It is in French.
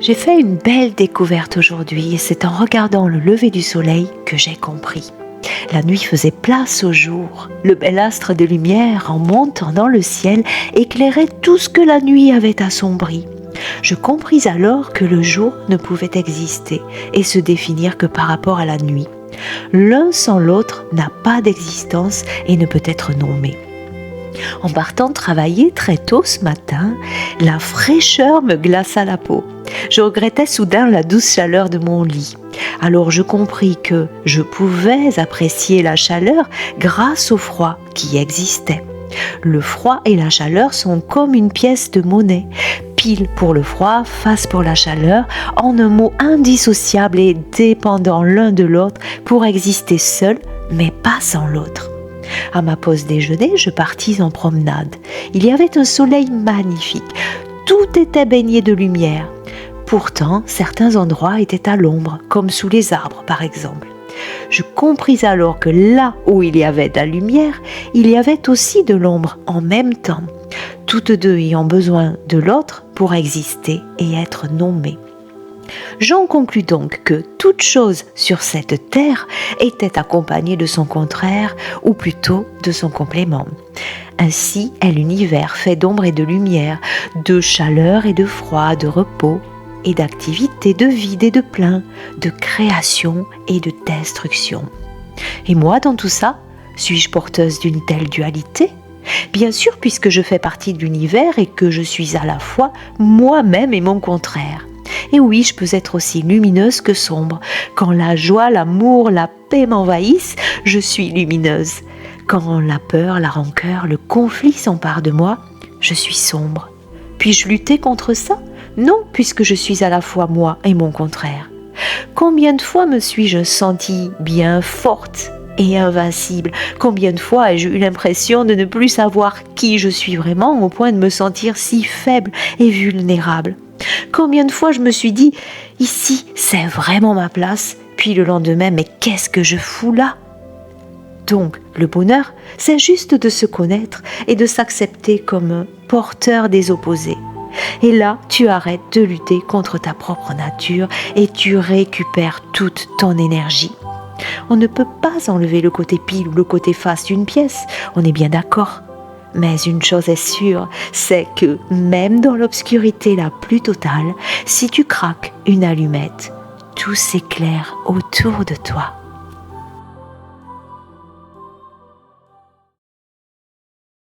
J'ai fait une belle découverte aujourd'hui et c'est en regardant le lever du soleil que j'ai compris. La nuit faisait place au jour. Le bel astre de lumière en montant dans le ciel éclairait tout ce que la nuit avait assombri. Je compris alors que le jour ne pouvait exister et se définir que par rapport à la nuit. L'un sans l'autre n'a pas d'existence et ne peut être nommé. En partant travailler très tôt ce matin, la fraîcheur me glaça la peau. Je regrettais soudain la douce chaleur de mon lit. Alors je compris que je pouvais apprécier la chaleur grâce au froid qui existait. Le froid et la chaleur sont comme une pièce de monnaie. Pile pour le froid, face pour la chaleur, en un mot indissociable et dépendant l'un de l'autre pour exister seul, mais pas sans l'autre. À ma pause déjeuner, je partis en promenade. Il y avait un soleil magnifique. Tout était baigné de lumière. Pourtant, certains endroits étaient à l'ombre, comme sous les arbres par exemple. Je compris alors que là où il y avait de la lumière, il y avait aussi de l'ombre en même temps, toutes deux ayant besoin de l'autre pour exister et être nommées. J'en conclus donc que toute chose sur cette terre était accompagnée de son contraire, ou plutôt de son complément. Ainsi est l'univers fait d'ombre et de lumière, de chaleur et de froid, de repos et d'activité, de vide et de plein, de création et de destruction. Et moi, dans tout ça, suis-je porteuse d'une telle dualité ? Bien sûr, puisque je fais partie de l'univers et que je suis à la fois moi-même et mon contraire. Et oui, je peux être aussi lumineuse que sombre. Quand la joie, l'amour, la paix m'envahissent, je suis lumineuse. Quand la peur, la rancœur, le conflit s'emparent de moi, je suis sombre. Puis-je lutter contre ça ? Non, puisque je suis à la fois moi et mon contraire. Combien de fois me suis-je sentie bien forte et invincible ? Combien de fois ai-je eu l'impression de ne plus savoir qui je suis vraiment au point de me sentir si faible et vulnérable ? Combien de fois je me suis dit « ici, c'est vraiment ma place », puis le lendemain « mais qu'est-ce que je fous là ?» Donc, le bonheur, c'est juste de se connaître et de s'accepter comme porteur des opposés. Et là, tu arrêtes de lutter contre ta propre nature et tu récupères toute ton énergie. On ne peut pas enlever le côté pile ou le côté face d'une pièce, on est bien d'accord. Mais une chose est sûre, c'est que même dans l'obscurité la plus totale, si tu craques une allumette, tout s'éclaire autour de toi.